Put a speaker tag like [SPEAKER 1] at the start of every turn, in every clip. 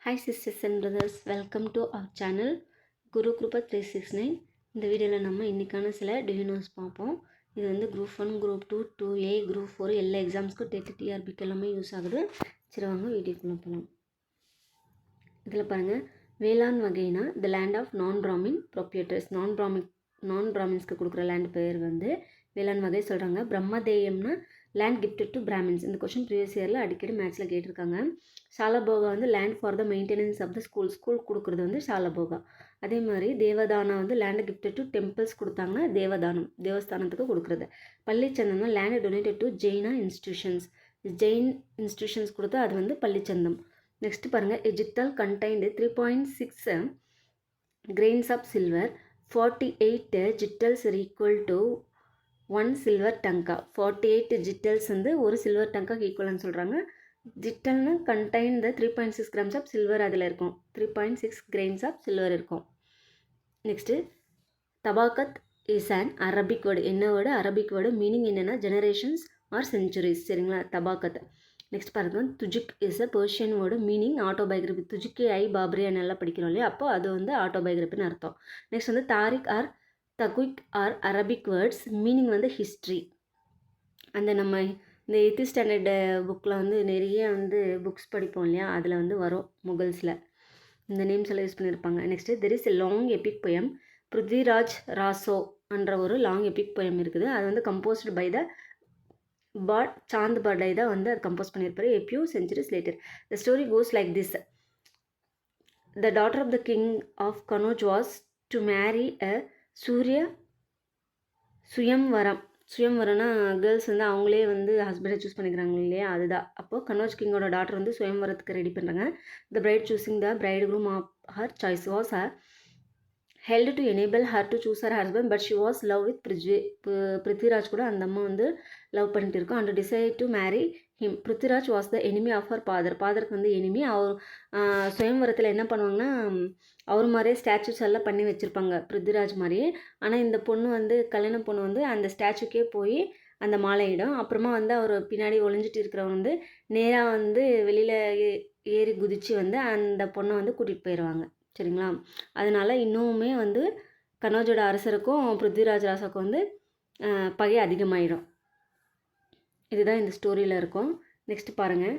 [SPEAKER 1] Hi sisters and brothers, welcome to our channel Guru Krupa 369. இந்த வீடியோவில் நம்ம இன்றைக்கான சில டிவினோஸ் பார்ப்போம். இது வந்து குரூப் 1, குரூப் 2, 2A, குரூப் 4 எல்லா எக்ஸாம்ஸ்க்கும் டெட் டிஆர்பிக்கு எல்லாமே யூஸ் ஆகுது. சரி வாங்க வீடியோக்குள்ளே போகலாம். இதில் பாருங்கள், வேளாண் வகைனா த லேண்ட் ஆஃப் நான் பிராமின் ப்ரொப்ரியேட்டர்ஸ். நான் பிராமின்ஸ்க்கு கொடுக்குற லேண்ட் பேர் வந்து வேளாண் வகை சொல்கிறாங்க. பிரம்மதேயம்னா லேண்ட் கிஃப்டட் டு பிராமின்ஸ். இந்த கொஷின் ப்ரீவியஸ் இயரில் அடிக்கடி மேட்ச்சில் கேட்டிருக்காங்க. ஷாலபோகா வந்து land for the maintenance of the school கொடுக்குறது வந்து ஷாலபோகா. அதே மாதிரி தேவதானா வந்து லேண்டை கிஃப்டட் டு டெம்பிள்ஸ் கொடுத்தாங்கன்னா தேவதானம், தேவஸ்தானத்துக்கு கொடுக்குறது. பள்ளிச்சந்தம்னா லேண்டை டொனேட்டட் டு ஜெயின் இன்ஸ்டியூஷன்ஸ் கொடுத்தா அது வந்து பள்ளிச்சந்தம். நெக்ஸ்ட் பாருங்கள், எஜிப்தால் contained 3.6 grains of silver, 48 jitals are equal to 1 silver tanka. 48 jitals வந்து ஒரு சில்வர் டங்காக்கு ஈக்குவல்னு சொல்கிறாங்க. ஜிட்டல்னு contain the 3.6 grams of silver அதில் இருக்கும். 3.6 கிரெயின்ஸ் ஆஃப் சில்வர் இருக்கும். நெக்ஸ்ட்டு தபாக்கத் இஸ் அன் அரபிக் வேர்டு. என்ன வேர்டு? Arabic word. மீனிங் என்னென்னா ஜெனரேஷன்ஸ் ஆர் சென்ச்சுரிஸ். சரிங்களா? தபாக்கத். நெக்ஸ்ட் பாருங்க, துஜிக் is a Persian word. Meaning autobiography. துஜிக்கு பாபரியா நல்லா படிக்கிறோம் இல்லையா, அப்போ அது வந்து ஆட்டோபயோகிராஃபின்னு அர்த்தம். நெக்ஸ்ட் வந்து தாரிக் ஆர் தகுயிக் ஆர் அரபிக் வேர்ட்ஸ். மீனிங் வந்து ஹிஸ்ட்ரி. அந்த நம்ம இந்த 8th ஸ்டாண்டர்டு புக்கில் வந்து நிறைய வந்து புக்ஸ் படிப்போம் இல்லையா, அதில் வந்து வரும் முகல்ஸில் இந்த நேம்ஸ் எல்லாம் யூஸ் பண்ணியிருப்பாங்க. Next there is a long epic poem Prithviraj Raso என்ற ஒரு லாங் எபிக் பொயம் இருக்குது. அது வந்து composed by the Chand Bardai தான் வந்து அது கம்போஸ் பண்ணியிருப்பாரு a few centuries later. The story goes like this. The daughter of the king of Kanauj was to marry a சுயம்வரம்னா கேர்ள்ஸ் வந்து அவங்களே வந்து ஹஸ்பண்டை சூஸ் பண்ணிக்கிறாங்க இல்லையா, அதுதான். அப்போது கனோஜ் கிங்கோட டாட்டர் வந்து சுயம்வரத்துக்கு ரெடி பண்ணுறாங்க. The bride choosing the bridegroom of her choice was held to enable her to choose her husband, but she was love with Prithviraj கூட அந்த அம்மா வந்து லவ் பண்ணிட்டு இருக்கோம். And decide to marry him. Prithviraj was the enemy of her ஃபாதருக்கு வந்து enemy. அவர் சுயம்வரத்தில் என்ன பண்ணுவாங்கன்னா, அவர் மாதிரியே ஸ்டாச்சுஸ் எல்லாம் பண்ணி வச்சுருப்பாங்க பிருத்விராஜ் மாதிரியே. ஆனால் இந்த பொண்ணு வந்து கல்யாண பொண்ணு வந்து அந்த ஸ்டாச்சுக்கே போய் அந்த மாலையிடும். அப்புறமா வந்து அவர் பின்னாடி ஒளிஞ்சிட்டு இருக்கிறவங்க வந்து நேராக வந்து வெளியில் ஏறி குதித்து வந்து அந்த பொண்ணை வந்து கூட்டிகிட்டு போயிடுவாங்க. சரிங்களா? அதனால் இன்னுமே வந்து கனோஜோட அரசருக்கும் பிருத்விராஜ் ராசாவுக்கும் வந்து பகை அதிகமாகிடும். இதுதான் இந்த ஸ்டோரியில் இருக்கும். நெக்ஸ்ட் பாருங்கள்,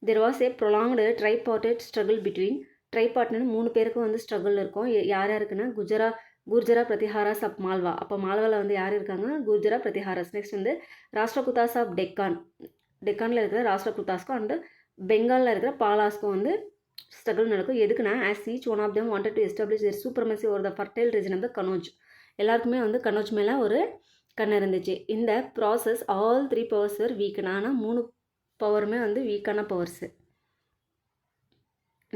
[SPEAKER 1] there was a prolonged tripartite struggle between. ட்ரைபார்ட்னு 3 பேருக்கும் வந்து ஸ்ட்ரகிள் இருக்கும். யார் யாருக்குன்னா குர்ஜரா பிரதிஹாராஸ் ஆஃப் மால்வா. அப்போ மால்வாவில் வந்து யார் இருக்காங்க? குர்ஜரா பிரதிஹாராஸ். நெக்ஸ்ட் வந்து ராஷ்டிரகுதாஸ் ஆஃப் டெக்கானில் இருக்கிற ராஷ்டிரகுதாஸ்க்கும் அண்டு பெங்காலில் இருக்கிற பாலாஸ்க்கும் வந்து ஸ்ட்ரகிள் நடக்கும். எதுக்குன்னா, as each one of them wanted to establish their supremacy over the fertile region of the Kannauj. எல்லாருக்குமே வந்து கனோஜ் மேலே ஒரு கண் இருந்துச்சு. இந்த process all 3 powers were weak. ஆனால் 3 பவருமே வந்து வீக்கான பவர்ஸு.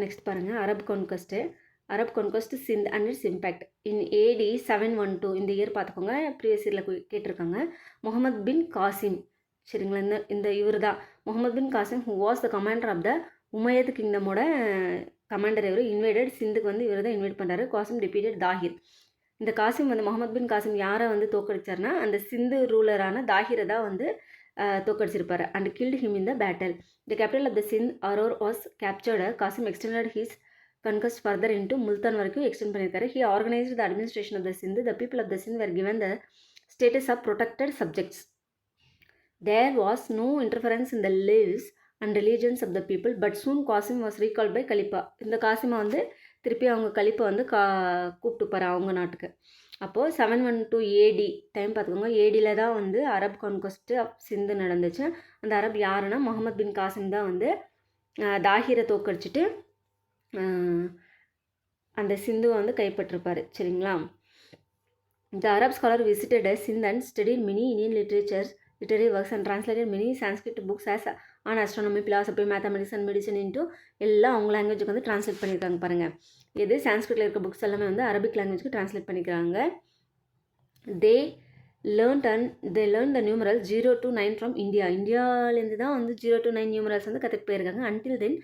[SPEAKER 1] நெக்ஸ்ட் பாருங்கள், Arab conquest Sindh and its impact in AD 712. இந்த இயர் பார்த்துக்கோங்க, ப்ரீவியஸ் இயரில் கேட்டிருக்காங்க. முகமது பின் காசிம். சரிங்களா? இந்த இவர் தான் Muhammad bin Qasim, who was the commander of the Umayyad கிங்டமோட கமாண்டர். இவர் இன்வைடட் சிந்துக்கு வந்து இவர் தான் இன்வைட் பண்ணுறாரு. காசிம் டிபீட்டட் தாஹிர். இந்த காசிம் வந்து முகமது பின் காசிம் யாரை வந்து தோக்கடிச்சார்னா, அந்த சிந்து ரூலரான தாஹிரை தான் வந்து தோக்கடிச்சிருப்பார். And killed him in the battle. The capital of the Sindh Aror was captured. Qasim extended his conquest further into Multan வரைக்கும் எக்ஸ்டெண்ட் பண்ணியிருக்காரு. He organised the administration of the Sindh. The people of the Sindh were given the status of protected subjects. There was no interference in the lives and religions of the people, but soon Qasim was recalled by caliph. இந்த காசிமா வந்து திருப்பி அவங்க கலிப்பை வந்து கூப்பிட்டுப்பார் அவங்க நாட்டுக்கு. அப்போது 712 AD time பார்த்துக்கோங்க. ADயில் தான் வந்து அரப் கான்கொஸ்ட் ஆஃப் சிந்து நடந்துச்சு. அந்த அரப் யாருன்னா முகமது பின் காசிம் தான் வந்து தாஹிரை தோக்கடிச்சிட்டு அந்த சிந்துவை வந்து கைப்பற்றிருப்பார். சரிங்களா? The Arab scholar visited Sindh and studied many Indian literary works and translated many Sanskrit books as on astronomy, philosophy, mathematics and medicine into எல்லாம் அவங்க லாங்குவேஜுக்கு வந்து ட்ரான்ஸ்லேட் பண்ணியிருக்காங்க. பாருங்கள், எது சான்ஸ்கிரிட்டில் இருக்க புக்ஸ் எல்லாமே வந்து அரபிக் லாங்குவேஜுக்கு ட்ரான்ஸ்லேட் பண்ணிக்கிறாங்க. they learned the numerals 0 to 9 from India. இந்தியாவிலேருந்து தான் வந்து 0 to 9 numerals வந்து கற்றுட்டு போயிருக்காங்க. until then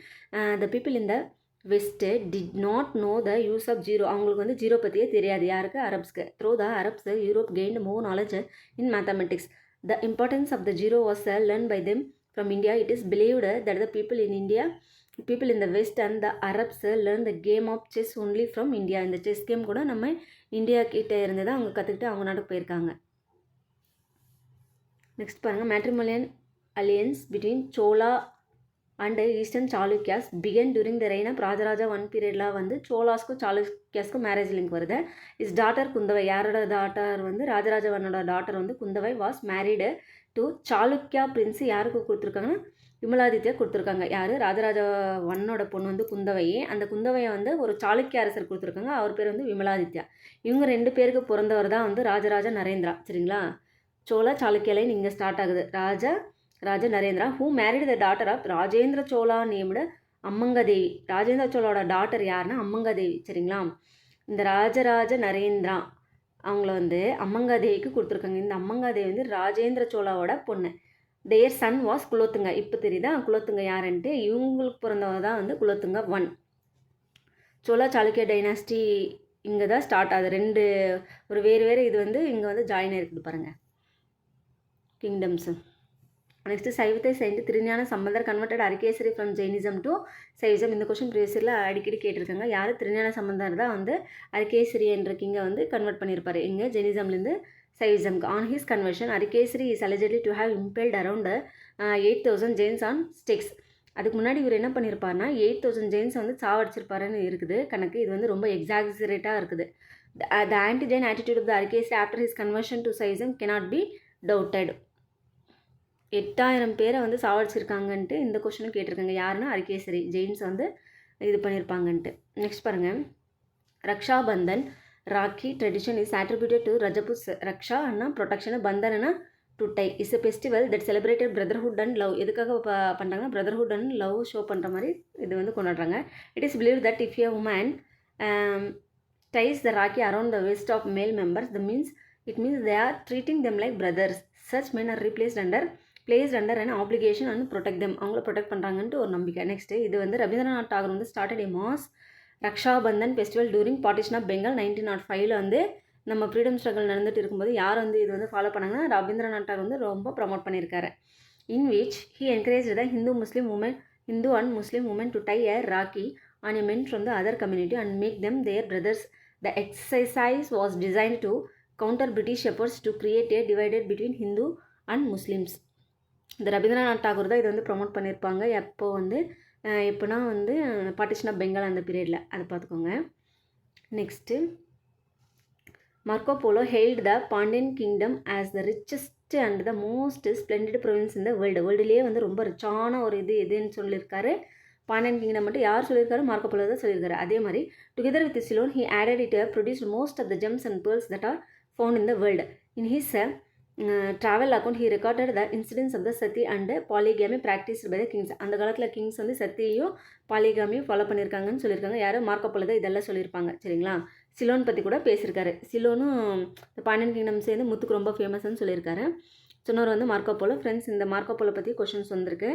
[SPEAKER 1] the people in the West did not know the use of zero. அவங்களுக்கு வந்து ஜீரோ பற்றியே தெரியாது. யாருக்கு? அரப்ஸ்க்கு. through the Arabs, Europe gained more knowledge in mathematics. The importance of the zero was learned by them from India. It is believed that the people in India people in the west and the Arabs learn the game of chess only from India. இந்த chess game கூட நம்ம India கிட்டே இருந்து தான் அவங்க கற்றுக்கிட்டு அவங்க நாட்டுக்கு போயிருக்காங்க. நெக்ஸ்ட் பாருங்கள், matrimonial alliance between Chola and eastern Chalukyas began during the reign of Rajaraja 1 பீரியட்லாம் வந்து சோலாஸ்க்கும் சாளுக்கியாஸ்க்கும் மேரேஜ் லிங்க் வருது. இஸ் டாட்டர் குந்தவை, யாரோட டாட்டர் வந்து ராஜராஜ 1ஓட டாட்டர் வந்து Kundavai was married to Chalukya prince. யாருக்கு கொடுத்துருக்காங்கன்னா விமலாதித்யா கொடுத்துருக்காங்க. யார்? ராஜராஜ 1ஓட பொண்ணு வந்து குந்தவையே. அந்த குந்தவையை வந்து ஒரு சாளுக்கிய அரசர் கொடுத்துருக்காங்க. அவர் பேர் வந்து விமலாதித்யா. இவங்க 2 பேருக்கு பிறந்தவர் தான் வந்து ராஜராஜ நரேந்திரா. சரிங்களா? சோழா சாளுக்கிய லைன் இங்கே ஸ்டார்ட் ஆகுது. Raja Narendra who married the daughter of Rajendra Chola named Ammangadevi. Rajendra சோழோட டாட்டர் யாருன்னா அம்மங்கதேவி. சரிங்களா? இந்த ராஜராஜ நரேந்திரா அவங்கள வந்து அம்மங்காதேவிக்கு கொடுத்துருக்காங்க. இந்த அம்மங்காதேவி வந்து ராஜேந்திர சோழாவோட பொண்ணு. தேர் சன் வாஸ் குலோத்துங்க. இப்போ தெரியுதா குலோத்துங்க யாருன்ட்டு? இவங்களுக்கு பிறந்தவர் தான் வந்து குலோத்துங்க 1. சோழா சாளுக்கிய டைனாஸ்டி இங்கே தான் ஸ்டார்ட் ஆகுது. 2 ஒரு வேறு இது வந்து இங்கே வந்து ஜாயின் ஆகிருக்குது பாருங்கள், கிங்டம்ஸு. நெக்ஸ்ட்டு சைவத்தை சேர்ந்து Thirugnana Sambandar converted Arikesari from Jainism to Saivism. இந்த கொஸ்டின் ப்ரீவியஸில் அடிக்கடி கேட்டிருக்காங்க. யார்? திருஞான சம்பந்தர் தான் வந்து அரிகேசரி என்ற கிங்கை வந்து கன்வெர்ட் பண்ணியிருப்பார். எங்கே? ஜெயினிசம்லேருந்து சைவிசம்க்கு. On his conversion Arikesari is allegedly to have impaled around 8,000 Jains on stakes. அதுக்கு முன்னாடி இவர் என்ன பண்ணியிருப்பார்னா 8,000 ஜெயின்ஸ் வந்து சாவடிச்சிருப்பாருன்னு இருக்குது கணக்கு. இது வந்து ரொம்ப எக்ஸாக்ஸரேட்டாக இருக்குது. The anti Jain attitude of the Arikesari after his conversion to Saivism cannot be doubted. 8,000 பேரை வந்து சாவடிச்சிருக்காங்கன்ட்டு இந்த கொஸ்டினும் கேட்டிருக்காங்க. யாருன்னா அரிகேசரி ஜெயின்ஸ் வந்து இது பண்ணியிருப்பாங்கன்ட்டு. நெக்ஸ்ட் பாருங்கள், Rakshabandhan Rakhi tradition is attributed to Rajput. Raksha அண்ணா ப்ரொடெக்ஷன், பந்தனா to tie. Is a festival that celebrated brotherhood and love. எதுக்காக பண்ணுறாங்கன்னா பிரதர்ஹுட் அண்ட் லவ் ஷோ பண்ணுற மாதிரி இது வந்து கொண்டாடுறாங்க. It is believe that if a woman ties the rakhi around the wrist of male members it means they are treating them like brothers. Such men are placed under an obligation and protect them. அவங்கள protect பண்ணுறாங்கன்ட்டு ஒரு நம்பிக்கை. Next இது வந்து ரவீந்திரநாத் டாகூர் வந்து started a mass Rakshabandhan festival during partition of Bengal 1905 வந்து நம்ம freedom struggle நடந்துட்டு இருக்கும்போது யார் வந்து இது வந்து ஃபாலோ பண்ணாங்கன்னா ரவீந்திரநாத் டாகூர் வந்து ரொம்ப ப்ரமோட் பண்ணியிருக்காரு. in which he encouraged the Hindu and Muslim women to tie a rakhi on a men from the other community and make them their brothers. The exercise was designed to counter British efforts to create a divide between Hindu and Muslims. இந்த ரவீந்திரநாத் டாகூர் தான் இது வந்து promote பண்ணியிருப்பாங்க. எப்போனா வந்து partition of Bengal அந்த பீரியடில். அதை பார்த்துக்கோங்க. Next Marco Polo hailed the Pandyan kingdom as the richest and the most splendid province இந்த வேர்ல்டுலேயே வந்து ரொம்ப ரிச்சான ஒரு எதுன்னு சொல்லியிருக்காரு. பாண்டியன் கிங்டம் மட்டும் யார் சொல்லியிருக்காரு? மார்க்கோ போலோ தான் சொல்லியிருக்காரு. அதே மாதிரி together with Ceylon he added it produced most of the gems and pearls that are found in the world. In his travel account he recorded the incidents of the sati and polygamy practiced by the kings. அந்த காலத்தில் Kings வந்து சத்தியையும் பாலிகாமியும் follow பண்ணியிருக்காங்கன்னு சொல்லியிருக்காங்க. யார்? Marco polo தான் இதெல்லாம் சொல்லியிருப்பாங்க. சரிங்களா? சிலோன் பற்றி கூட பேசியிருக்காரு. சிலோனும் பாண்டியன் கிங்டம் சேர்ந்து முத்துக்கு ரொம்ப ஃபேமஸ்ன்னு சொல்லியிருக்காரு. சொன்னவர் வந்து மார்க்கோ போலோ. ஃப்ரெண்ட்ஸ், இந்த மார்க்கோ போலோ பற்றி கொஷின்ஸ் வந்திருக்கு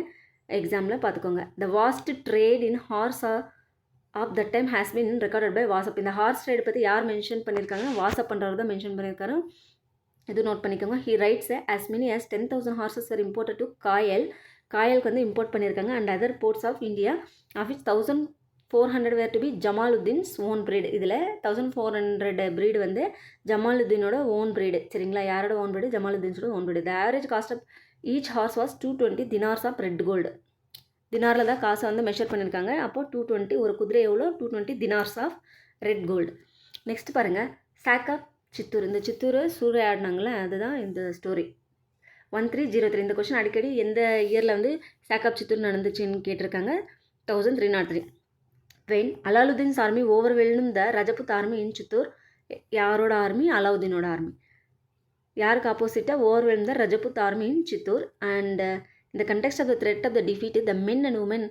[SPEAKER 1] எக்ஸாமில் பார்த்துக்கோங்க. The vast trade in horse of the time has been recorded by Wassaf. இந்த ஹார்ஸ் ட்ரேட் பற்றி யார் மென்ஷன் பண்ணியிருக்காங்க? வாசப் பண்ணுறவர் தான் மென்ஷன் பண்ணியிருக்காரு. இது நோட் பண்ணிக்கோங்க. He writes as many as 10,000 horses were imported to காயலுக்கு வந்து இம்போர்ட் பண்ணியிருக்காங்க. And other ports of India of which 1,400 were to be ஜமாலுத்தீன்ஸ் ஓன் breed. இதில் 1,400 breed வந்து ஜமாலுத்தீனோட ஓன் breed. சரிங்களா? யாரோட ஓன் breed? ஜமாலுத்தீன்ஸோட own breed. The average cost of each horse was 220 dinars of red gold. தினாரில் தான் காசை வந்து மெஷர் பண்ணியிருக்காங்க. அப்போது 220 ஒரு குதிரை எவ்வளோ? 220 dinars of red gold. Next பாருங்கள், சாக் ஆஃப் சித்தூர். இந்த சித்தூர் சூறையாடினாங்களே அதுதான் இந்த ஸ்டோரி. 1303. இந்த கொஸ்டின் அடிக்கடி எந்த இயரில் வந்து சாக் ஆஃப் சித்தூர் நடந்துச்சுன்னு கேட்டிருக்காங்க. 1303. வென் அலாவுதீன்ஸ் ஆர்மி ஓவர்வெல்டும் the Rajput army in Chittor. யாரோட ஆர்மி? அலாவுதீனோட ஆர்மி. யாருக்கு ஆப்போசிட்டாக? ஓவர்வெல்டும் the Rajput army in Chittor. And in the context of the threat of the defeat, the men and women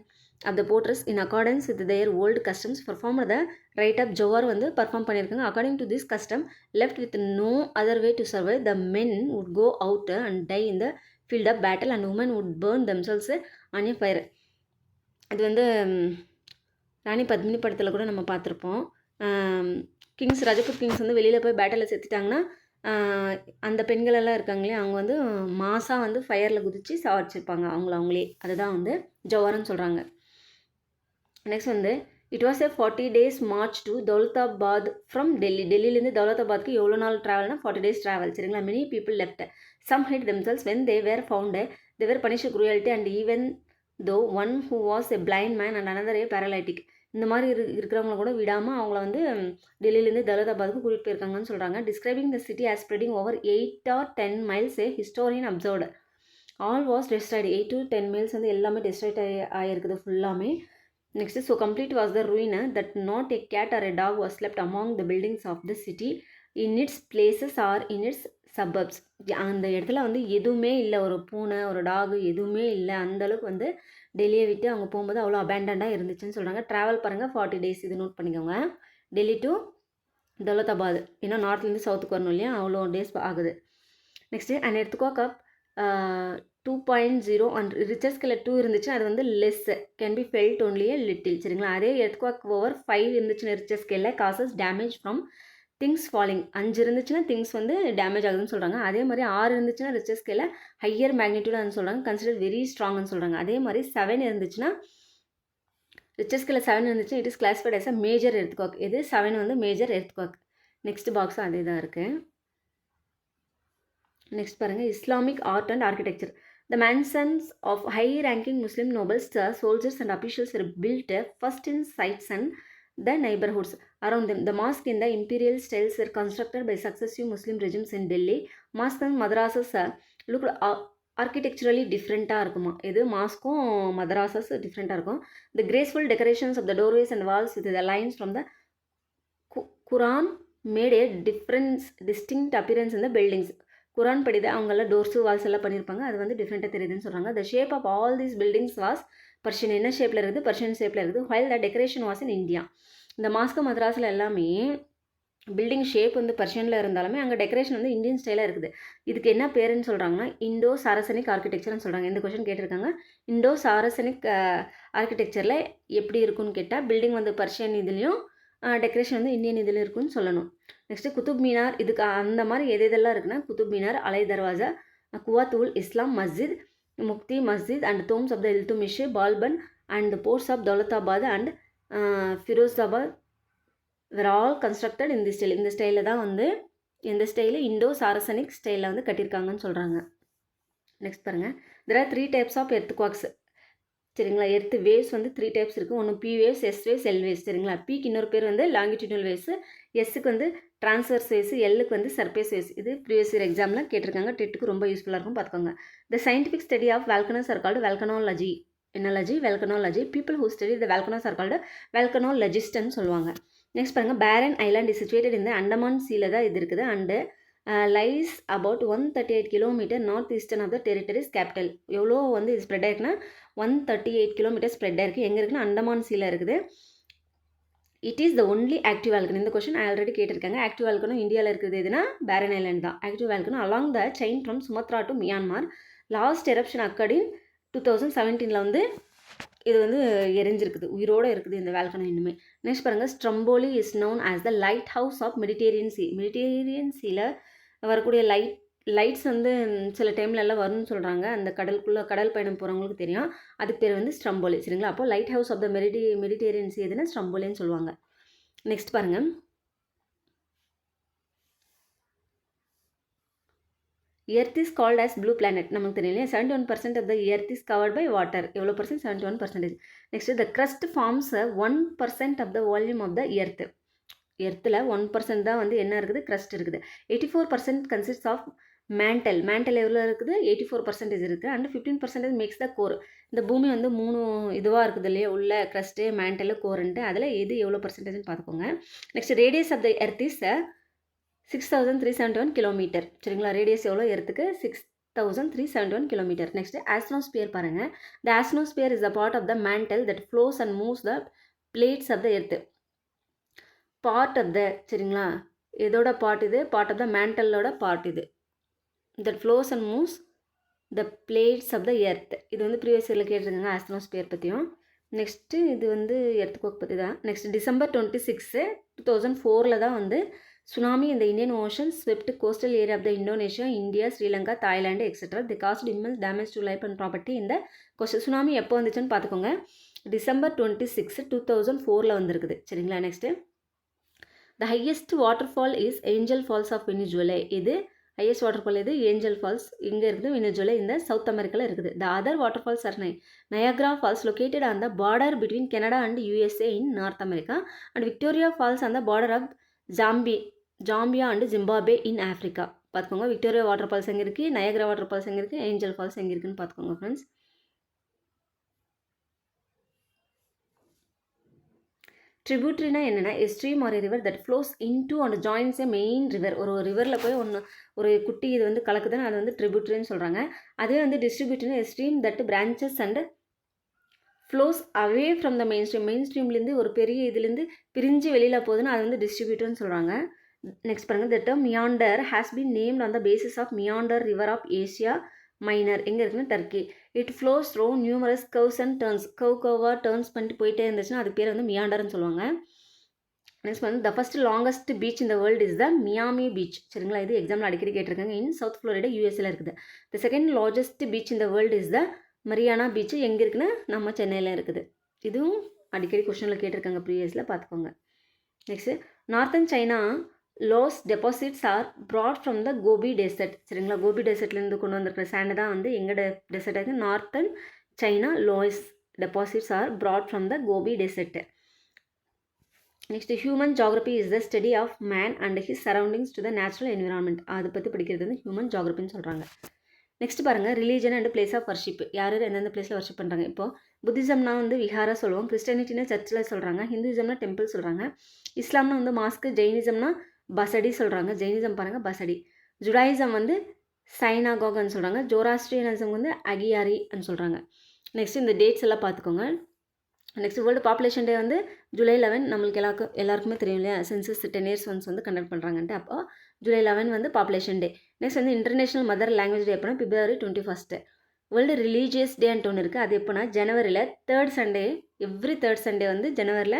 [SPEAKER 1] of the fortress in accordance with their old customs performed the rite of jawar வந்து perform பண்ணியிருக்காங்க. according to this custom, left with no other way to survive, the men would go out and die in the field of battle and women would burn themselves on a fire. இது வந்து ராணி பத்மினி படத்தில் கூட நம்ம பார்த்துருப்போம். Kings ரஜபுத் Kings வந்து வெளியில் போய் battle செத்துட்டாங்கன்னா அந்த பெண்களெல்லாம் இருக்காங்களே அவங்க வந்து மாசாக வந்து ஃபயரில் குதித்து சாவடிச்சிருப்பாங்க அவங்களே. அதுதான் வந்து ஜவார்னு சொல்கிறாங்க. நெக்ஸ்ட் வந்து it was 40 days march to Daulatabad from Delhi. டெல்லியிலேருந்து தௌலதாபாத்க்கு எவ்வளோ நாள் ட்ராவல்னா 40 days ட்ராவல். சரிங்களா. Many people left some hid themselves when they were found they were punish cruelty and even though one who was a blind man and another a paralytic. இந்த மாதிரி இருக்கிறவங்கள கூட விடாமல் அவங்கள வந்து டெல்லியிலேருந்து தௌலதாபாத்துக்கு கூட்டிகிட்டு போயிருக்காங்கன்னு சொல்கிறாங்க. Describing the city as spreading over 8 or 10 miles A historian observed. All was destroyed. 8 to 10 miles வந்து எல்லாமே டெஸ்ட்ராய்ட் ஆகிருக்குது ஃபுல்லாமே. Next, so complete was the ruin that not a cat or a dog was left among the buildings of the city in its places or in its suburbs. அந்த இடத்துல வந்து எதுவுமே இல்லை, ஒரு பூனை ஒரு டாகு எதுவுமே இல்லை. அந்தளவுக்கு வந்து டெல்லியை விட்டு அவங்க போகும்போது அவ்வளோ அபேண்டண்டாக இருந்துச்சுன்னு சொல்கிறாங்க. ட்ராவல் பாருங்கள் 40 days, இது நோட் பண்ணிக்கோங்க. டெல்லி டு தௌலதாபாத், ஏன்னா நார்த்லேருந்து சவுத்துக்கு வரணும் இல்லையா, அவ்வளோ டேஸ் ஆகுது. நெக்ஸ்ட்டு அண்ட் எடுத்துக்கோ 2.0 அண்ட் ரிச்சர் ஸ்கேலில் 2 இருந்துச்சுன்னா அது வந்து less can be felt only a little. சரிங்களா. அதே எர்த்குவாக் ஓவர் 5 இருந்துச்சுன்னா ரிச்சர் ஸ்கேலில் causes damage from things falling. 5 இருந்துச்சுன்னா திங்ஸ் வந்து டேமேஜ் ஆகுதுன்னு சொல்கிறாங்க. அதே மாதிரி 6 இருந்துச்சுன்னா ரிச்சர் ஸ்கேலில் ஹையர் மேக்னிடியூட்னு சொல்கிறாங்க, கன்சிடர் வெரி ஸ்ட்ராங்னு சொல்கிறாங்க. அதே மாதிரி 7 இருந்துச்சுன்னா ரிச்சர் ஸ்கேலில் 7 இருந்துச்சுன்னா it is classified as a major earthquake. இது 7 வந்து மேஜர் எர்த்குவாக். நெக்ஸ்ட் பாக்ஸும் அதே தான் இருக்குது. நெக்ஸ்ட் பாருங்கள் Islamic art and architecture. The mansions of high-ranking Muslim nobles, soldiers and officials were built first in sites and the neighborhoods around them. The mosque in the imperial styles were constructed by successive Muslim regimes in Delhi. Mosques and madrasas looked architecturally டிஃப்ரெண்ட்டாக இருக்குமா. இது மாஸ்க்கும் மதராசஸ் டிஃப்ரெண்ட்டாக இருக்கும். The graceful decorations of the doorways and walls with the lines from the Quran made a distinct appearance in the buildings. குரான் படித அவங்களாம் doors Waals எல்லாம் பண்ணியிருப்பாங்க, அது வந்து டிஃப்ரெண்ட்டாக தெரியுதுன்னு சொல்கிறாங்க. The shape of all these buildings was Persian. என்ன ஷேப்பில் இருக்குது? பர்ஷியன் ஷேப்பில் இருக்குது. While the decoration was in India. இந்த மாஸ்கோ மദ്രാஸில் எல்லாமே பில்டிங் ஷேப் வந்து பர்ஷியனில் இருந்தாலுமே அங்கே டெக்கரேஷன் வந்து இந்தியன் ஸ்டைலாக இருக்குது. இதுக்கு என்ன பேருன்னு சொல்கிறாங்கன்னா இண்டோ சாரசனிக் ஆர்கிடெக்சர்னு சொல்கிறாங்க. இந்த கொஷின் கேட்டிருக்காங்க. இண்டோ சாரசனிக் ஆர்கிடெக்சரில் எப்படி இருக்குன்னு கேட்டால் பில்டிங் வந்து பர்ஷியன் இதுலேயும் டெக்கரேஷன் வந்து இந்தியன் இதில் இருக்குன்னு சொல்லணும். நெக்ஸ்ட்டு குத்துப் மீனார், இதுக்கு அந்த மாதிரி எதெல்லாம் இருக்குன்னா குத்துப் மீனார், அலை தர்வாஜா, குவாத்துல் Islam Masjid, Mukti Masjid and tombs of the Iltutmish, Balban and forts of Daulatabad and Firozabad were all constructed in the style. இந்த ஸ்டைலில் தான் வந்து இந்த ஸ்டைலு இண்டோ சாரசனிக் ஸ்டைலில் வந்து கட்டியிருக்காங்கன்னு சொல்கிறாங்க. நெக்ஸ்ட் பாருங்கள், there are 3 types of earthquakes. சரிங்களா. எர்த்து வேவ்ஸ் வந்து 3 types இருக்குது. ஒன்று P waves, S waves, L waves. சரிங்களா. பிக்கு இன்னொரு பேர் வந்து லாங்கிடியூடல் வேவ்ஸு, எஸ்ஸுக்கு வந்து ட்ரான்ஸ்வர்ஸ் வேவ்ஸு, எல்லுக்கு வந்து சர்ஃபேஸ் வேவ்ஸ். இது ப்ரீவியஸ் இயர் எக்ஸாமில் கேட்டிருக்காங்க. டெட்டுக்கு ரொம்ப யூஸ்ஃபுல்லாக இருக்கும், பார்த்துக்கோங்க. The scientific study of volcanoes are called volcanology. என்னலஜி? Volcanology. People who study the volcanoes are called வால்கனாலஜிஸ்ட்னு சொல்லுவாங்க. நெக்ஸ்ட் பாருங்கள், பேரன் ஐலாண்ட் இஸ் சிச்சுவேட்டட் இந்த அண்டமான் சீல தான் இது இருக்குது. And lies about 138 kilometers north eastern of the territories capital. எவ்வளோ வந்து இது ஸ்ப்ரெட் ஆயிருக்குன்னா 138 kilometers ஸ்ப்ரெட் ஆயிருக்கு. எங்கே இருக்குன்னா அண்டமான் சீல இருக்குது. It is the only active volcano. இந்த கொஸ்டின் ஆல்ரெடி கேட்டிருக்காங்க. ஆக்டிவ் வால்கனோ இந்தியாவில் இருக்குது எதுனா பேரன் ஐலாண்ட் தான். Active volcano along the chain from Sumatra to Myanmar. Last eruption occurred in 2017 வந்து இது வந்து எரிஞ்சிருக்குது, உயிரோடு இருக்குது இந்த வால்கனோ இன்னுமே. நெக்ஸ்ட் பாருங்கள், Stromboli is known as the lighthouse of Mediterranean sea. Mediterranean சீல வரக்கூடிய லைட்ஸ் வந்து சில டைமில் எல்லாம் வரும்னு சொல்கிறாங்க. அந்த கடல் பயணம் போகிறவங்களுக்கு தெரியும். அதுக்கு பேர் வந்து ஸ்ட்ரம்போலி. சரிங்களா. அப்போ lighthouse of the Mediterranean sea எதுனா ஸ்ட்ரம்போலின்னு சொல்லுவாங்க. நெக்ஸ்ட் பாருங்கள், earth is called as blue planet. நமக்கு தெரியும் இல்லையா. 71% of the earth is covered by water. எவ்வளோ percent? 71%. Next, the crust forms 1% of the volume of the earth. எர்த்தில் 1% தான் வந்து என்ன இருக்குது? க்ரஸ்ட் இருக்குது. 84% கன்சிஸ்ட் ஆஃப் மேண்டல். மேண்டல் எவ்வளோ இருக்குது? 84% இருக்குது. And 15% makes the core. இந்த பூமி வந்து 3 இதுவாக இருக்குது இல்லையா, உள்ள க்ரஸ்ட்டு, மேண்டல், கோருன்ட்டு. அதில் எது எவ்வளோ பர்சன்டேஜ்னு பார்த்துக்கோங்க. Next, radius of the earth is 6371 kilometer. சரிங்களா. ரேடியஸ் எவ்வளோ எர்த்துக்கு? 6371 kilometer. நெக்ஸ்ட், ஆஸ்ட்ரோஸ்பியர் பாருங்கள். The asthenosphere is the part of the mantle that flows and moves the plates of the earth. Part of the, சரிங்களா, இதோட part இது, part of the மேண்டலோட part இது. That flows and moves the plates of the earth. இது வந்து previous இயரில் கேட்டிருக்காங்க ஆஸ்ட்ரோஸ்பியர் பற்றியும். நெக்ஸ்ட்டு இது வந்து எர்த்குவேக் பற்றி தான். நெக்ஸ்ட், December 26, 2004 தான் வந்து சுனாமி இந்த Indian Ocean swept coastal area of the Indonesia, India, Sri Lanka, Thailand etcetera. The cost immense damage to life and property இந்த சுனாமி எப்போ வந்துச்சுன்னு பார்த்துக்கோங்க. டிசம்பர் 26, 2004 வந்திருக்குது. சரிங்களா? Next the highest water fall is Angel Falls of Venezuela. இது highest water fall இது Angel Falls இங்கே இருக்குது, வெனிசுவேலா இந்த சவுத் அமெரிக்காவில் இருக்குது. The other water falls are Niagara Falls located on the border between Canada and USA in North America and Victoria Falls on the border of Zambia and Zimbabwe in Africa. பார்த்துக்கோங்க, Victoria water falls எங்கே இருக்குது, Niagara water falls எங்கே இருக்குது, angel falls எங்கே இருக்குதுன்னு பார்த்துக்கோங்க friends. ட்ரிபியூட்ரினா என்னென்னா stream or river that flows into and joins a main river. ஒரு ரிவரில் போய் ஒரு குட்டி இது வந்து கலக்குதுன்னு அது வந்து ட்ரிபியூட்ரின்னு சொல்கிறாங்க. அதே வந்து டிஸ்ட்ரிபியூட்ரினா stream that branches and flows away from the main ஸ்ட்ரீம்லேருந்து ஒரு பெரிய இதுலேருந்து பிரிஞ்சு வெளியில் போகுதுன்னு அது வந்து டிஸ்ட்ரிபியூட்டர்னு சொல்கிறாங்க. நெக்ஸ்ட் பாருங்கள், the term meander has been named on the basis of meander river of Asia Minor. எங்கே இருக்குன்னா Turkey. It flows through numerous curves and turns. கர்வாக டர்ன்ஸ் பண்ணிட்டு போயிட்டே இருந்துச்சுன்னா அது பேர் வந்து மியாண்டர்னு சொல்லுவாங்க. நெக்ஸ்ட் வந்து த ஃபஸ்ட் லாங்கஸ்ட் பீச் இந்த world is the Miami beach. சரிங்களா? இது எக்ஸாம்பிள் அடிக்கடி கேட்டிருக்காங்க. இன் சவுத் ஃப்ளோரிடா யூஎஸ்ஏல இருக்குது. த செகண்ட் லார்ஜஸ்ட் பீச் இந்த world is the Mariana beach. எங்கே இருக்குன்னா நம்ம சென்னையில் இருக்குது. இதுவும் அடிக்கடி கொஸ்டினில் கேட்டிருக்காங்க ப்ரீவியஸில், பார்த்துக்கோங்க. Next northern China loess deposits are brought from the Gobi desert. சரிங்களா? கோபி டெசர்ட்லேருந்து கொண்டு வந்திருக்கிற சாண்டு தான் வந்து எங்கள் டெசர்ட் ஆகுது. Northern China loess deposits are brought from the Gobi desert. Next human geography is the study of man and his surroundings to the natural environment. அதை பற்றி படிக்கிறது வந்து ஹியூமன் ஜாகிரபின்னு சொல்கிறாங்க. நெக்ஸ்ட் பாருங்கள், religion and place of worship. யார் எந்தெந்த பிளேஸில் வர்ஷிப் பண்ணுறாங்க. இப்போது புத்திசம்னா வந்து விஹாரா சொல்லுவோம், கிறிஸ்டியானிட்டினா சர்ச்சில் சொல்கிறாங்க, ஹிந்துயிசம்னா டெம்பிள் சொல்கிறாங்க, இஸ்லாம்னா வந்து மாஸ்க்கு, ஜெயினிசம்னா பசடி சொல்கிறாங்க. ஜெயினிசம் பாருங்கள் பசடி. ஜுடாயிசம் வந்து சைனாகோகன்னு சொல்கிறாங்க. ஜோராஸ்ட்ரியனிசம் வந்து அகியாரின்னு சொல்கிறாங்க. நெக்ஸ்ட் இந்த டேட்ஸ் எல்லாம் பார்த்துக்கோங்க. நெக்ஸ்ட் வேர்ல்டு பாப்புலேஷன் டே வந்து July 11. நம்மளுக்கு எல்லாருக்குமே தெரியும் இல்லையா, சென்சஸ் 10 years ஒன்ஸ் வந்து கண்டக்ட் பண்ணுறாங்கன்ட்டு. அப்போ July 11 வந்து பாப்புலேஷன் டே. நெக்ஸ்ட் வந்து இன்டர்நேஷனல் மதர் லாங்குவேஜ் டே எப்போனா February 21. வேர்ல்டு ரிலீஜியஸ் டேன்ட்டு ஒன்று இருக்குது. அது எப்போனா ஜனவரியில் 3rd Sunday, every 3rd Sunday வந்து ஜனவரியில்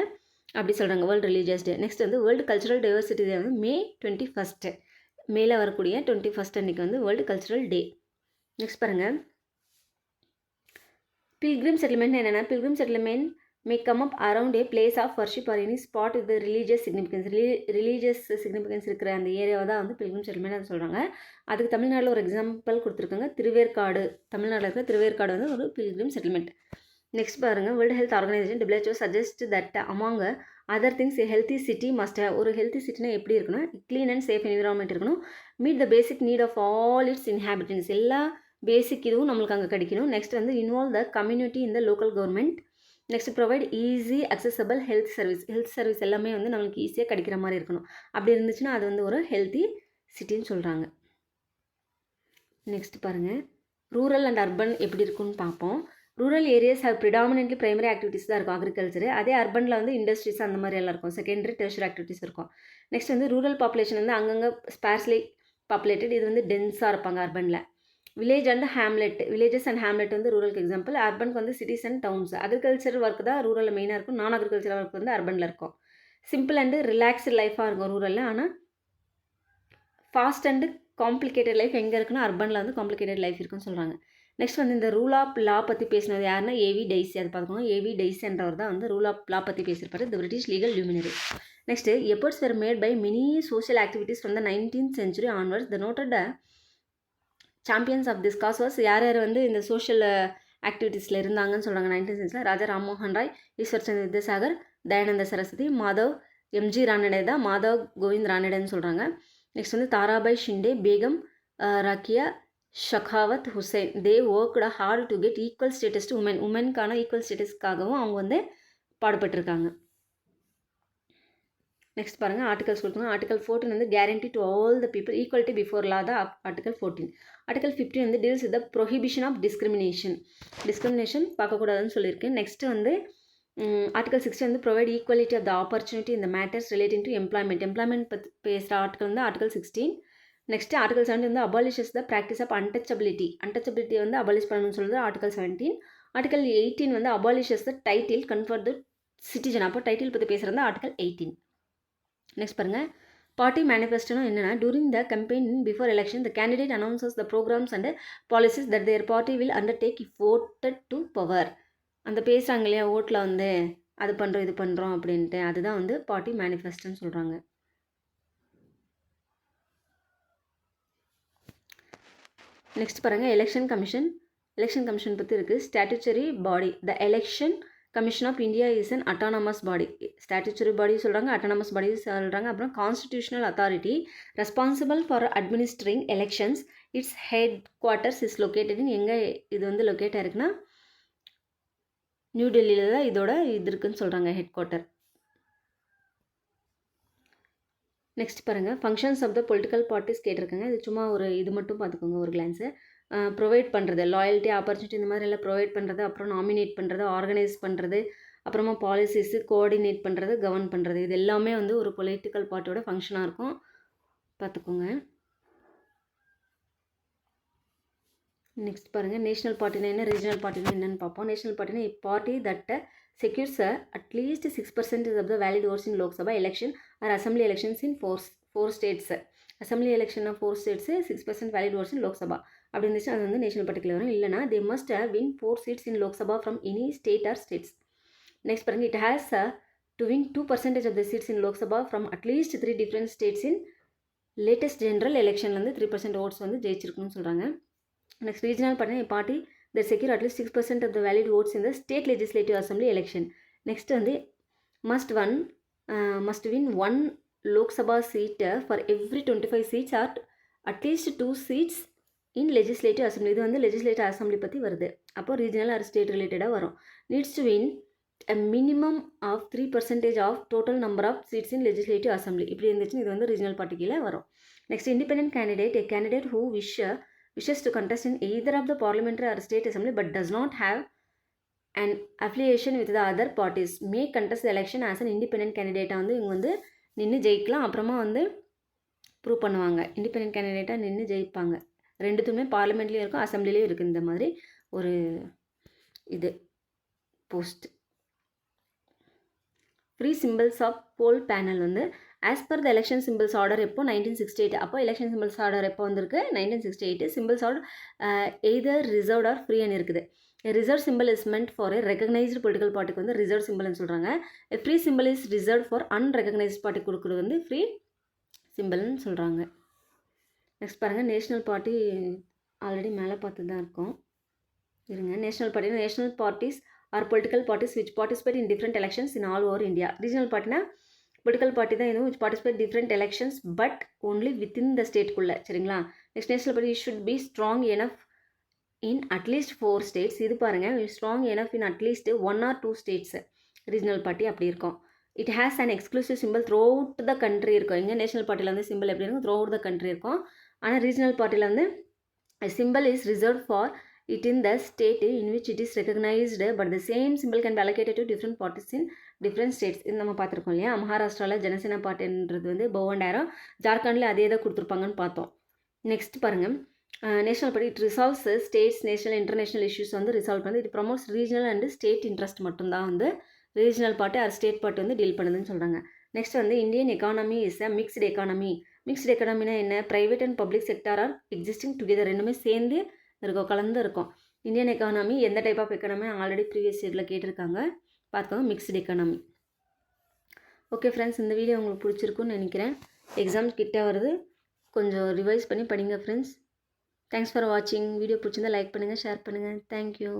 [SPEAKER 1] அப்படி சொல்கிறாங்க, வேர்ல்டு ரிலீஜியஸ் டே. நெக்ஸ்ட் வந்து வேர்ல்டு கல்ச்சுரல் டைவர்சிட்டி டே வந்து May 21. மேலே வரக்கூடிய 21 அன்றைக்கி வந்து வேர்ல்டு கல்ச்சுரல் டே. நெக்ஸ்ட் பாருங்கள், பில்கிரிம் செட்டில்மெண்ட் என்னென்னா, pilgrim settlement may come up around a place of worship or any spot with the religious significance. Religious significance இருக்கிற அந்த ஏரியாவை தான் வந்து பில்கிரிம் செட்டில்மெண்ட் சொல்கிறாங்க. அதுக்கு தமிழ்நாட்டில் ஒரு எக்ஸாம்பிள் கொடுத்துருக்காங்க, திருவேற்காடு. தமிழ்நாட்டில் இருக்கிற திருவேற்காடு வந்து ஒரு பில்கிரிம் செட்டில்மெண்ட். நெக்ஸ்ட் பாருங்கள், World Health Organisation WHO suggest that among other things a healthy city must have. ஒரு ஹெல்த்தி சிட்டினா எப்படி இருக்குன்னா, க்ளீன் அண்ட் சேஃப் என்விரான்மெண்ட் இருக்கணும். Meet the basic need of all its inhabitants. எல்லா பேசிக் இதுவும் நம்மளுக்கு அங்கே கிடைக்கணும். நெக்ஸ்ட் வந்து involve the community in the local government. Next provide easy accessible health service எல்லாமே வந்து நம்மளுக்கு ஈஸியாக கிடைக்கிற மாதிரி இருக்கணும். அப்படி இருந்துச்சுன்னா அது வந்து ஒரு ஹெல்த்தி சிட்டின்னு சொல்கிறாங்க. நெக்ஸ்ட் பாருங்கள், ரூரல் அண்ட் அர்பன் எப்படி இருக்குன்னு பார்ப்போம். Rural areas have predominantly primary activities தான் இருக்கும், அக்ரிகல்ச்சர். அதே அர்பனில் வந்து இண்டஸ்ட்ரீஸ் அந்த மாதிரி எல்லாம் இருக்கும், செகண்டரி டெர்ஷரி ஆக்டிவிட்டிஸ் இருக்கும். நெக்ஸ்ட் வந்து ரூரல் பாப்புலேஷன் வந்து அங்கங்கே ஸ்பேர்ஸ்லி பாப்புலேட்டட், இது வந்து டென்ஸாக இருப்பாங்க அர்பனில். Village and hamlet, villages and hamlet வந்து ரூரலுக்கு எக்ஸாம்பிள். அர்பனுக்கு வந்து cities and towns. Agriculture work தான் ரூரலில் மெயினாக இருக்கும், நான் அக்ரிகல்ச்சர் ஒர்க் வந்து அர்பனில் இருக்கும். சிம்பிள் அண்டு ரிலாக்ஸ்டு லைஃபாக இருக்கும் ரூரலில். ஆனால் ஃபாஸ்ட் அண்டு காம்ப்ளிகேட்டட் லைஃப் எங்கே இருக்குன்னா அர்பனில் வந்து காம்ப்ளிகேட்டட் லைஃப் இருக்குன்னு சொல்கிறாங்க. நெக்ஸ்ட் வந்து இந்த ரூல் ஆஃப் லா பற்றி பேசினது யாருன்னா ஏவி டெய்ஸி. அது பார்த்துக்கோங்க, ஏவி டெய்ஸி என்றவர் தான் வந்து ரூல் ஆஃப் லா பற்றி பேசியிருப்பார், the British legal luminary. Next efforts were made by many social activities from the 19th century onwards. The noted champions of this cause was. யார் யார் வந்து இந்த சோஷியல் ஆக்டிவிட்டீஸில் இருந்தாங்கன்னு சொல்கிறாங்க 19th century. Raja Rammohan Roy, Ishwar Chandra Vidyasagar, Dayananda Saraswati, Madhav M G Ranade தான் மாதவ் கோவிந்த் ரானடேன்னு சொல்கிறாங்க. நெக்ஸ்ட் வந்து Tarabai Shinde, Begum Rokeya, Sakhawat Hussain. They worked hard to get equal status to women. உமனுக்கான ஈக்குவல் ஸ்டேட்டஸ்க்காகவும் அவங்க வந்து பாடுபட்டிருக்காங்க. நெக்ஸ்ட் பாருங்கள், ஆர்டிகல்ஸ் கொடுத்துருங்க. ஆர்டிகல் 14 வந்து guarantee to all the people equality before law தான் ஆர்டிகல் 14. ஆர்டிகல் 15 வந்து deals with the prohibition of discrimination பார்க்கக்கூடாதுன்னு சொல்லியிருக்கேன். நெக்ஸ்ட் வந்து ஆர்டிகல் 60 வந்து provide equality of the opportunity இந்த மேட்டர்ஸ் ரிலேட்டிங் டு எம்ப்ளாய்மெண்ட் பற்றி பேசுகிற ஆர்டிகல் வந்து ஆர்டிகல் 16. நெக்ஸ்ட் ஆர்டிகல் 17 வந்து abolishes the practice of untouchability வந்து அபாலிஷ் பண்ணணும்னு சொல்கிறது ஆர்டிகல் 17. ஆர்டிகல் 18 வந்து abolishes the title confer the citizen. அப்போ டைட்டில் பற்றி பேசுகிறது ஆர்டிகல் 18. நெக்ஸ்ட் பாருங்கள், பார்ட்டி மேனிஃபெஸ்டோனா என்னென்னா, during the campaign before election the candidate announces the programs and policies that their party will undertake if voted to power. அந்த பேசுகிறாங்க இல்லையா ஓட்டில் வந்து அது பண்ணுறோம் இது பண்ணுறோம் அப்படின்ட்டு, அதுதான் வந்து பார்ட்டி மேனிஃபெஸ்டோன்னு சொல்கிறாங்க. நெக்ஸ்ட் பாருங்கள் எலெக்ஷன் கமிஷன். எலெக்ஷன் கமிஷன் பற்றி இருக்குது. Statutory body. The election commission of India is an autonomous body. Statutory body சொல்கிறாங்க, அட்டானமஸ் பாடி சொல்கிறாங்க. அப்புறம் constitutional authority responsible for administering elections. Its headquarters is located in எங்கே இது வந்து locate ஆயிருக்குன்னா new டெல்லியில் தான் இதோட இது இருக்குன்னு சொல்கிறாங்க ஹெட் குவார்ட்டர். நெக்ஸ்ட் பாருங்கள் functions of the political parties கேட்டிருக்காங்க. இது சும்மா ஒரு இது மட்டும் பார்த்துக்கோங்க ஒரு கிளான்ஸு. ப்ரொவைட் பண்ணுறது, லாயல்ட்டி, ஆப்பர்ச்சுனிட்டி இந்த மாதிரி எல்லாம் ப்ரொவைட் பண்ணுறது, அப்புறம் நாமினேட் பண்ணுறது, ஆர்கனைஸ் பண்ணுறது, அப்புறமா பாலிசிஸு கோஆர்டினேட் பண்ணுறது, கவர்ன் பண்ணுறது, இது எல்லாமே வந்து ஒரு பொலிட்டிக்கல் பார்ட்டியோட ஃபங்க்ஷனாக இருக்கும், பார்த்துக்கோங்க. நெக்ஸ்ட் பாருங்கள் நேஷனல் பார்ட்டினா என்ன, ரீஜனல் பார்ட்டினா என்னென்னு பார்ப்போம். நேஷனல் பார்ட்டினா party that secures at least 6% of the valid votes in Lok Sabha election or assembly elections in four states. Assembly election of 4 states 6% valid votes in Lok Sabha அப்படி இருந்துச்சு, அது வந்து national பார்ட்டிக்குள்ள வரும். இல்லைனா they must win 4 seats in Lok Sabha from any state or states. Next பாருங்கள் it has to win 2% of the seats in Lok Sabha from at least 3 different states in latest general electionலேருந்து 3% votes வந்து ஜெயிச்சிருக்கணும்னு சொல்கிறாங்க. Next regional பார்ட்டினா party that secure at least 6% of the valid votes in the state legislative assembly election. Next வந்து must win 1 Lok Sabha seat for every 25 seats or at least 2 seats in legislative assembly. இது வந்து legislative assembly பற்றி வருது. அப்போ regional or state related வரும். Needs to win a minimum of 3% of total number of seats in legislative assembly. இப்படி இருந்துச்சு, இது வந்து regional party கீழே வரும். Next independent candidate, a candidate who wishes to contest in either of the parliamentary or state assembly but does not have an affiliation with the other parties may contest the election as an independent candidate. வந்து இவங்க வந்து நின்று ஜெயிக்கலாம், அப்புறமா வந்து prove பண்ணுவாங்க. Independent கேண்டிடேட்டாக நின்று ஜெயிப்பாங்க. ரெண்டுத்துமே பார்லிமெண்ட்லேயும் இருக்கும், அசம்பிளிலையும் இருக்குது. இந்த மாதிரி ஒரு இது post. Free symbols of poll panel வந்து as per the election symbols order எப்போ 1968. அப்போ எலெக்ஷன் சிம்பிள்ஸ் ஆர்டர் எப்போ வந்திருக்கு 1968. Symbols order either reserved or ஃப்ரீன்னு இருக்குது. Reserve symbol is meant for recognised political பார்ட்டிக்கு வந்து ரிசர்வ் சிம்பிள்னு சொல்கிறாங்க. Free symbol is reserve for unrecognised party கொடுக்குறது வந்து ஃப்ரீ சிம்பிள்னு சொல்கிறாங்க. நெக்ஸ்ட் பாருங்கள் நேஷ்னல் பார்ட்டி ஆல்ரெடி மேலே பார்த்து தான் இருக்கோம். இருங்க. National parties are political parties which participate in different elections in all over India. Regional பார்ட்டினா பொலிட்டிக்கல் பார்ட்டி தான் இதுவும் which participate different elections but only within the ஸ்டேட்குள்ளே. சரிங்களா. Next national party should be strong enough in at least 4 states. இது பாருங்கள் strong enough in at least 1 or 2 states. Regional party அப்படி இருக்கும். It has an exclusive symbol throughout the country இருக்கும். எங்கே national பார்ட்டியில் வந்து சிம்பிள் எப்படி இருக்கும், த்ரூ அவுட் த கண்ட்ரி இருக்கும். ஆனால் ரீஜனல் பார்ட்டியில் வந்து simple is reserve for it in the state in which it is recognized but the same symbol can be allocated to different parties in different states. இது நம்ம பார்த்துருக்கோம் இல்லையா. மகாராஷ்டிராவில் ஜனசேனா பார்ட்டின்றது வந்து பவண்டாயிரம், ஜார்க்கண்டில் அதே தான் கொடுத்துருப்பாங்கன்னு பார்த்தோம். நெக்ஸ்ட் பாருங்கள் national party it resolves states national international issues வந்து ரிசால்வ் பண்ணுது. It promotes regional and state interest மட்டும்தான் வந்து regional party or state party வந்து டீல் பண்ணுதுன்னு சொல்கிறாங்க. நெக்ஸ்ட் வந்து Indian economy is a mixed economy. Mixed எக்கானமினா என்ன, private and public sector are existing together, ரெண்டுமே சேர்ந்து இருக்கும், கலந்து இருக்கும். இந்தியன் எக்கானமி எந்த type of economy already previous இயரில் கேட்டிருக்காங்க, பார்த்துக்கோங்க. Mixed economy. ஓகே ஃப்ரெண்ட்ஸ், இந்த வீடியோ உங்களுக்கு பிடிச்சிருக்குன்னு நினைக்கிறேன். எக்ஸாம் கிட்ட வருது, கொஞ்சம் ரிவைஸ் பண்ணி படிங்க ஃப்ரெண்ட்ஸ். தேங்க்ஸ் ஃபார் வாட்சிங். வீடியோ பிடிச்சிருந்தா லைக் பண்ணுங்கள், ஷேர் பண்ணுங்கள். தேங்க்யூ.